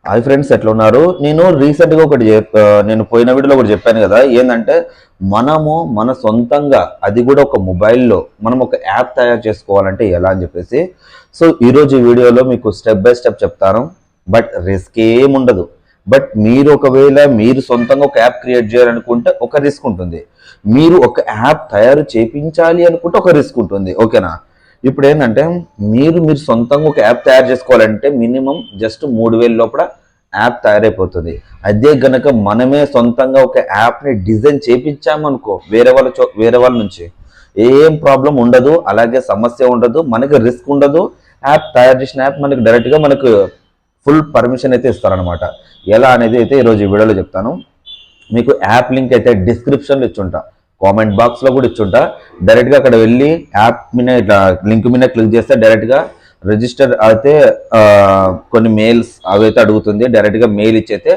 Hi friends, ఎట్లా ఉన్నారు? నేను రీసెంట్గా నేను పోయిన వీడియోలో ఒకటి చెప్పాను కదా, ఏంటంటే మనము మన సొంతంగా అది కూడా ఒక మొబైల్లో మనం ఒక యాప్ తయారు చేసుకోవాలంటే ఎలా అని చెప్పేసి. సో ఈరోజు ఈ వీడియోలో మీకు స్టెప్ బై స్టెప్ చెప్తాను. బట్ రిస్క్ ఏముండదు. బట్ మీరు ఒకవేళ మీరు సొంతంగా ఒక యాప్ క్రియేట్ చేయాలనుకుంటే ఒక రిస్క్ ఉంటుంది. మీరు ఒక యాప్ తయారు చేయించాలి అనుకుంటే ఒక రిస్క్ ఉంటుంది. ఓకేనా? ఇప్పుడు ఏంటంటే మీరు సొంతంగా ఒక యాప్ తయారు చేసుకోవాలంటే మినిమం జస్ట్ 3,000 లోపల యాప్ తయారైపోతుంది. అదే గనక మనమే సొంతంగా ఒక యాప్ని డిజైన్ చేయించామనుకో వేరే వాళ్ళ నుంచి ఏం ప్రాబ్లం ఉండదు, అలాగే సమస్య ఉండదు, మనకి రిస్క్ ఉండదు. యాప్ తయారు చేసిన యాప్ మనకి డైరెక్ట్గా మనకు ఫుల్ పర్మిషన్ అయితే ఇస్తారనమాట. ఎలా అనేది అయితే ఈరోజు ఈ వీడియోలో చెప్తాను. మీకు యాప్ లింక్ అయితే డిస్క్రిప్షన్లో ఇచ్చుంటా, కామెంట్ బాక్స్లో కూడా ఇచ్చుంటా. డైరెక్ట్గా అక్కడ వెళ్ళి యాప్ మీద ఇట్లా లింక్ మీద క్లిక్ చేస్తే డైరెక్ట్గా రిజిస్టర్ అయితే కొన్ని మెయిల్స్ అవైతే అడుగుతుంది. డైరెక్ట్గా మెయిల్ ఇచ్చైతే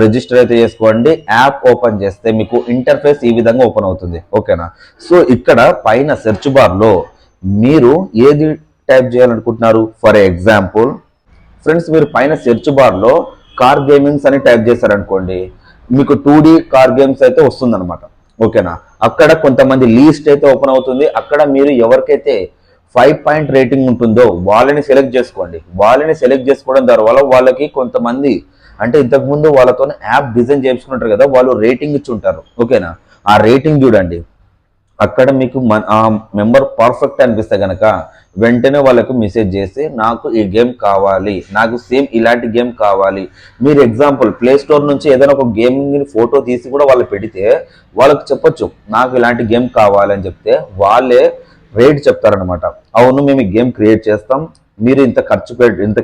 రిజిస్టర్ అయితే చేసుకోండి. యాప్ ఓపెన్ చేస్తే మీకు ఇంటర్ఫేస్ ఈ విధంగా ఓపెన్ అవుతుంది. ఓకేనా? సో ఇక్కడ పైన సెర్చ్ బార్లో మీరు ఏది టైప్ చేయాలనుకుంటున్నారు? ఫర్ ఎగ్జాంపుల్ ఫ్రెండ్స్, మీరు పైన సెర్చ్ బార్లో కార్ గేమింగ్స్ అని టైప్ చేశారనుకోండి, మీకు 2D కార్ గేమ్స్ అయితే వస్తుందన్నమాట. ఓకేనా? అక్కడ కొంతమంది లీస్ట్ అయితే ఓపెన్ అవుతుంది. అక్కడ మీరు ఎవరికైతే 5 పాయింట్ రేటింగ్ ఉంటుందో వాళ్ళని సెలెక్ట్ చేసుకోండి. వాళ్ళని సెలెక్ట్ చేసుకోవడం ద్వారా వాళ్ళకి కొంతమంది అంటే ఇంతకుముందు వాళ్ళతో యాప్ డిజైన్ చేయించుకుంటారు కదా, వాళ్ళు రేటింగ్ ఇచ్చి ఉంటారు. ఓకేనా? ఆ రేటింగ్ చూడండి. అక్కడ మీకు ఆ మెంబర్ పర్ఫెక్ట్ అనిపిస్తే కనుక వెంటనే వాళ్ళకు మెసేజ్ చేసి నాకు ఈ గేమ్ కావాలి, నాకు సేమ్ ఇలాంటి గేమ్ కావాలి. మీరు ఎగ్జాంపుల్ ప్లే స్టోర్ నుంచి ఏదైనా ఒక గేమింగ్ ఫోటో తీసి కూడా వాళ్ళు పెడితే వాళ్ళకి చెప్పొచ్చు నాకు ఇలాంటి గేమ్ కావాలని చెప్తే వాళ్ళే రేట్ చెప్తారనమాట. అవును, మేము ఈ గేమ్ క్రియేట్ చేస్తాం, మీరు ఇంత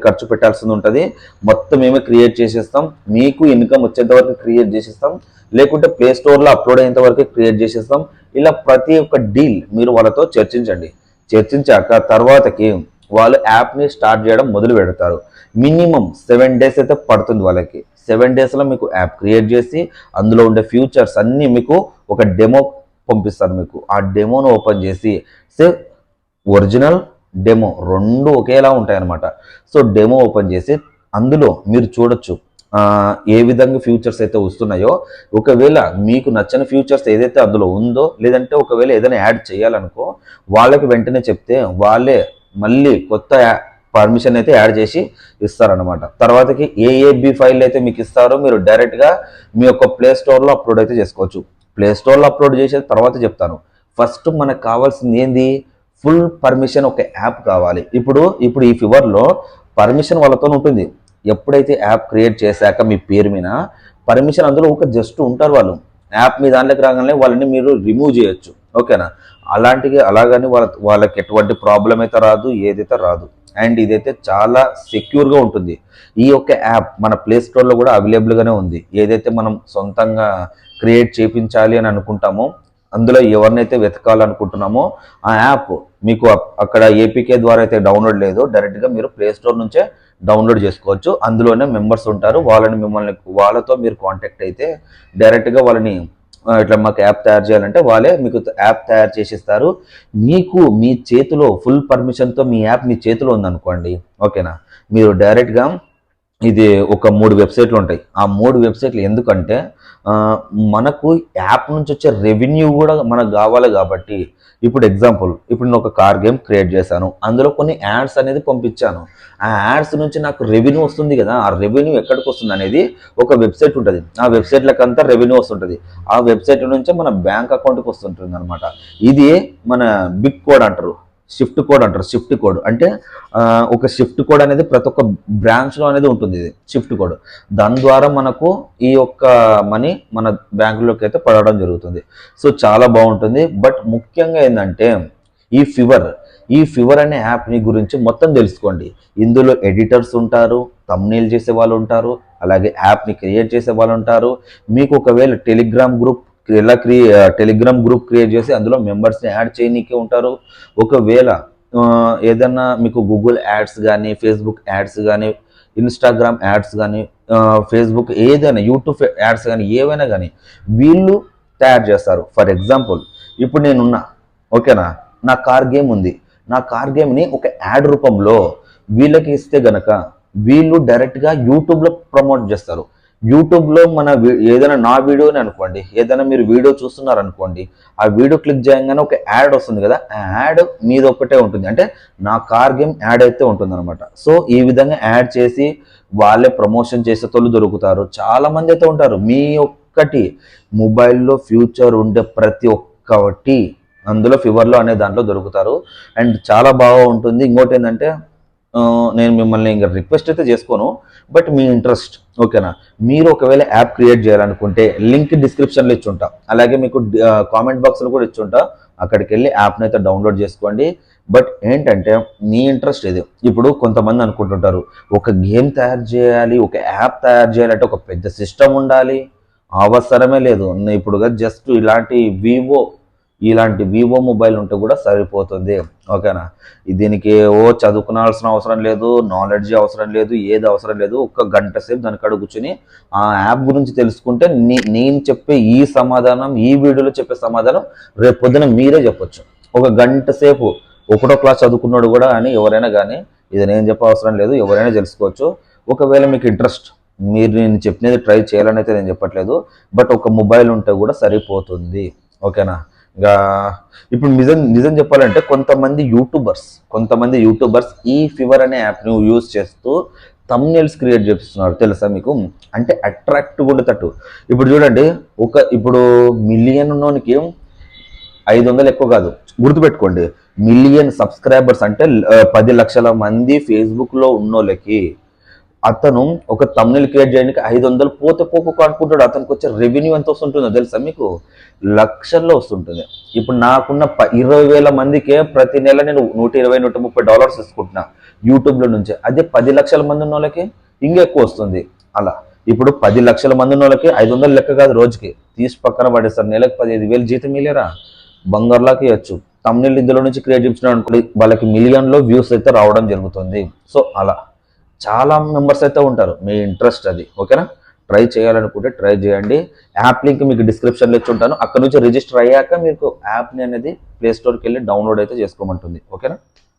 ఖర్చు పెట్టాల్సింది ఉంటుంది, మొత్తం మేమే క్రియేట్ చేసేస్తాం, మీకు ఇన్కమ్ వచ్చేంత వరకు క్రియేట్ చేసేస్తాం, లేకుంటే ప్లే స్టోర్లో అప్లోడ్ అయ్యేంత వరకు క్రియేట్ చేసేస్తాం. ఇలా ప్రతి ఒక్క డీల్ మీరు వాళ్ళతో చర్చించండి. చర్చించాక తర్వాతకి వాళ్ళు యాప్ని స్టార్ట్ చేయడం మొదలు పెడతారు. మినిమం 7 డేస్ అయితే పడుతుంది వాళ్ళకి. 7 డేస్లో మీకు యాప్ క్రియేట్ చేసి అందులో ఉండే ఫ్యూచర్స్ అన్నీ మీకు ఒక డెమో పంపిస్తారు. మీకు ఆ డెమోను ఓపెన్ చేసి ఒరిజినల్ డెమో రెండు ఒకేలా ఉంటాయి అన్నమాట. సో డెమో ఓపెన్ చేసి అందులో మీరు చూడొచ్చు ఏ విధంగా ఫ్యూచర్స్ అయితే వస్తున్నాయో. ఒకవేళ మీకు నచ్చిన ఫ్యూచర్స్ ఏదైతే అందులో ఉందో, లేదంటే ఒకవేళ ఏదైనా యాడ్ చేయాలనుకో వాళ్ళకి వెంటనే చెప్తే వాళ్ళే మళ్ళీ కొత్త పర్మిషన్ అయితే యాడ్ చేసి ఇస్తారనమాట. తర్వాతకి ఏఏబి ఫైల్ అయితే మీకు ఇస్తారో మీరు డైరెక్ట్గా మీ యొక్క ప్లే స్టోర్లో అప్లోడ్ అయితే చేసుకోవచ్చు. ప్లే స్టోర్లో అప్లోడ్ చేసే తర్వాత చెప్తాను. ఫస్ట్ మనకు కావాల్సింది ఏంది? ఫుల్ పర్మిషన్ ఒక యాప్ కావాలి. ఇప్పుడు ఈ ఫీవర్లో పర్మిషన్ వాళ్ళతో ఉంటుంది. ఎప్పుడైతే యాప్ క్రియేట్ చేశాక మీ పేరు మీద పర్మిషన్ అందులో ఒక జస్ట్ ఉంటారు వాళ్ళు. యాప్ మీ దాంట్లోకి రాగానే వాళ్ళని మీరు రిమూవ్ చేయొచ్చు. ఓకేనా? అలాగని వాళ్ళకి ఎటువంటి ప్రాబ్లం అయితే రాదు, ఏదైతే రాదు. అండ్ ఇదైతే చాలా సెక్యూర్గా ఉంటుంది. ఈ యొక్క యాప్ మన ప్లే స్టోర్లో కూడా అవైలబుల్గానే ఉంది. ఏదైతే మనం సొంతంగా క్రియేట్ చేయించాలి అని అనుకుంటామో, అందులో ఎవరినైతే వెతకాలనుకుంటున్నామో ఆ యాప్ మీకు అక్కడ ఏపీకే ద్వారా అయితే డౌన్లోడ్ లేదు, డైరెక్ట్గా మీరు ప్లే స్టోర్ నుంచే డౌన్లోడ్ చేసుకోవచ్చు. అందులోనే మెంబర్స్ ఉంటారు. వాళ్ళతో మీరు కాంటాక్ట్ అయితే డైరెక్ట్గా వాళ్ళని ఇట్లా మాకు యాప్ తయారు చేయాలంటే వాళ్ళే మీకు యాప్ తయారు చేసిస్తారు. మీకు మీ చేతిలో ఫుల్ పర్మిషన్తో మీ యాప్ మీ చేతిలో ఉందనుకోండి. ఓకేనా? మీరు డైరెక్ట్గా ఇది ఒక 3 వెబ్సైట్లు ఉంటాయి. ఆ 3 వెబ్సైట్లు ఎందుకంటే మనకు యాప్ నుంచి వచ్చే రెవెన్యూ కూడా మనకు కావాలి కాబట్టి. ఇప్పుడు ఎగ్జాంపుల్, ఇప్పుడు నేను ఒక కార్ గేమ్ క్రియేట్ చేశాను, అందులో కొన్ని యాడ్స్ అనేది పంపించాను. ఆ యాడ్స్ నుంచి నాకు రెవెన్యూ వస్తుంది కదా, ఆ రెవెన్యూ ఎక్కడికి వస్తుంది అనేది ఒక వెబ్సైట్ ఉంటుంది. ఆ వెబ్సైట్లకు అంతా రెవెన్యూ వస్తుంటుంది. ఆ వెబ్సైట్ నుంచే మన బ్యాంక్ అకౌంట్కి వస్తుంటుంది అనమాట. ఇది మన బిగ్ కోడ్ అంటారు, షిఫ్ట్ కోడ్ అంటారు. షిఫ్ట్ కోడ్ అంటే ఒక షిఫ్ట్ కోడ్ అనేది ప్రతి ఒక్క బ్రాంచ్లో అనేది ఉంటుంది. ఇది షిఫ్ట్ కోడ్. దాని ద్వారా మనకు ఈ యొక్క మనీ మన బ్యాంకులోకి అయితే పడడం జరుగుతుంది. సో చాలా బాగుంటుంది. బట్ ముఖ్యంగా ఏంటంటే ఈ ఫీవర్ అనే యాప్ని గురించి మొత్తం తెలుసుకోండి. ఇందులో ఎడిటర్స్ ఉంటారు, థంబ్నెయిల్ చేసే వాళ్ళు ఉంటారు, అలాగే యాప్ని క్రియేట్ చేసే వాళ్ళు ఉంటారు. మీకు ఒకవేళ టెలిగ్రామ్ గ్రూప్ క్రియేట్ చేసి అందులో మెంబర్స్ని యాడ్ చేయనీకే ఉంటారు. ఒకవేళ ఏదన్నా మీకు గూగుల్ యాడ్స్ కానీ, ఫేస్బుక్ యాడ్స్ కానీ, ఇన్స్టాగ్రామ్ యాడ్స్ కానీ, ఫేస్బుక్ ఏదైనా యూట్యూబ్ యాడ్స్ కానీ ఏవైనా కానీ వీళ్ళు తయారు చేస్తారు. ఫర్ ఎగ్జాంపుల్, ఇప్పుడు నేనున్నా, ఓకేనా, నా కార్ గేమ్ ఉంది. నా కార్ గేమ్ని ఒక యాడ్ రూపంలో వీళ్ళకి ఇస్తే గనక వీళ్ళు డైరెక్ట్గా యూట్యూబ్లో ప్రమోట్ చేస్తారు. యూట్యూబ్లో ఏదైనా నా వీడియోని అనుకోండి, ఏదైనా మీరు వీడియో చూస్తున్నారు అనుకోండి, ఆ వీడియో క్లిక్ చేయగానే ఒక యాడ్ వస్తుంది కదా, ఆ యాడ్ మీద ఒక్కటే ఉంటుంది, అంటే నా కార్ గేమ్ యాడ్ అయితే ఉంటుంది అనమాట. సో ఈ విధంగా యాడ్ చేసి వాళ్ళే ప్రమోషన్ చేసే తోళ్ళు దొరుకుతారు, చాలా మంది అయితే ఉంటారు. మీ ఒక్కటి మొబైల్లో ఫ్యూచర్ ఉండే ప్రతి ఒక్కటి అందులో ఫీవర్లో అనే దాంట్లో దొరుకుతారు. అండ్ చాలా బాగా ఉంటుంది. ఇంకోటి ఏంటంటే నేను మిమ్మల్ని ఇంకా రిక్వెస్ట్ అయితే చేసుకోను, బట్ మీ ఇంట్రెస్ట్ ఓకేనా. మీరు ఒకవేళ యాప్ క్రియేట్ చేయాలనుకుంటే లింక్ డిస్క్రిప్షన్లో ఇచ్చుంటా, అలాగే మీకు కామెంట్ బాక్స్లో కూడా ఇచ్చుంటా, అక్కడికి వెళ్ళి యాప్ని అయితే డౌన్లోడ్ చేసుకోండి. బట్ ఏంటంటే మీ ఇంట్రెస్ట్ ఇది. ఇప్పుడు కొంతమంది అనుకుంటుంటారు ఒక గేమ్ తయారు చేయాలి, ఒక యాప్ తయారు చేయాలంటే ఒక పెద్ద సిస్టమ్ ఉండాలి, అవసరమే లేదు. ఇప్పుడు జస్ట్ ఇలాంటి వివో మొబైల్ ఉంటే కూడా సరిపోతుంది, ఓకేనా. దీనికి చదువుకునాల్సిన అవసరం లేదు, నాలెడ్జ్ అవసరం లేదు, ఏది అవసరం లేదు. ఒక గంట సేపు దాని కాడ కూర్చొని ఆ యాప్ గురించి తెలుసుకుంటే నేను చెప్పే ఈ సమాధానం, ఈ వీడియోలో చెప్పే సమాధానం రేపు పొద్దున మీరే చెప్పొచ్చు. ఒక గంట సేపు ఒకటో క్లాస్ చదువుకున్నాడు కూడా అని ఎవరైనా కానీ ఇది నేను చెప్పే అవసరం లేదు, ఎవరైనా తెలుసుకోవచ్చు. ఒకవేళ మీకు ఇంట్రెస్ట్, మీరు నేను చెప్పినది ట్రై చేయాలని అయితే నేను చెప్పట్లేదు, బట్ ఒక మొబైల్ ఉంటే కూడా సరిపోతుంది, ఓకేనా. ఇంకా ఇప్పుడు నిజం నిజం చెప్పాలంటే కొంతమంది యూట్యూబర్స్ ఈ ఫీవర్ అనే యాప్ని యూజ్ చేస్తూ థంబ్నెయిల్స్ క్రియేట్ చేస్తున్నారు, తెలుసా మీకు. అంటే అట్రాక్టివ్ ఉండేటట్టు. ఇప్పుడు చూడండి, ఇప్పుడు మిలియన్ ఉన్నోనికి 500 ఎక్కువ కాదు, గుర్తుపెట్టుకోండి. మిలియన్ సబ్స్క్రైబర్స్ అంటే 10 లక్షల మంది ఫేస్బుక్లో ఉన్నోళ్ళకి అతను ఒక తమ్నెల్ క్రియేట్ చేయడానికి 500 పోతే పోకు అనుకుంటాడు. అతనికి వచ్చే రెవెన్యూ ఎంత వస్తుంటుందో తెలుసా మీకు, లక్షల్లో వస్తుంటుంది. ఇప్పుడు నాకున్న 20,000 మందికే ప్రతి నెల నేను $120-130 తీసుకుంటున్నా యూట్యూబ్లో నుంచి. అదే 10 లక్షల మంది ఉన్న వాళ్ళకి ఇంకా ఎక్కువ వస్తుంది. అలా ఇప్పుడు 10 లక్షల మంది ఉన్న వాళ్ళకి 500 లెక్క కాదు, రోజుకి తీసి పక్కన పడేస్తారు. నెలకు 15,000 జీతం ఇలేరా, బంగారులాకి ఇవ్వచ్చు. తమ్నెల్ ఇందులో నుంచి క్రియేట్ చేయించిన అనుకోండి, వాళ్ళకి మిలియన్లో వ్యూస్ అయితే రావడం జరుగుతుంది. సో అలా చాలా మెంబర్స్ అయితే ఉంటారు. మీ ఇంట్రెస్ట్ అది, ఓకేనా. ట్రై చేయాలనుకుంటే ట్రై చేయండి. యాప్ లింక్ మీకు డిస్క్రిప్షన్లో ఇచ్చి ఉంటాను. అక్కడ నుంచి రిజిస్టర్ అయ్యాక మీకు యాప్ని అనేది ప్లే స్టోర్కి వెళ్ళి డౌన్లోడ్ అయితే చేసుకోమంటుంది, ఓకేనా.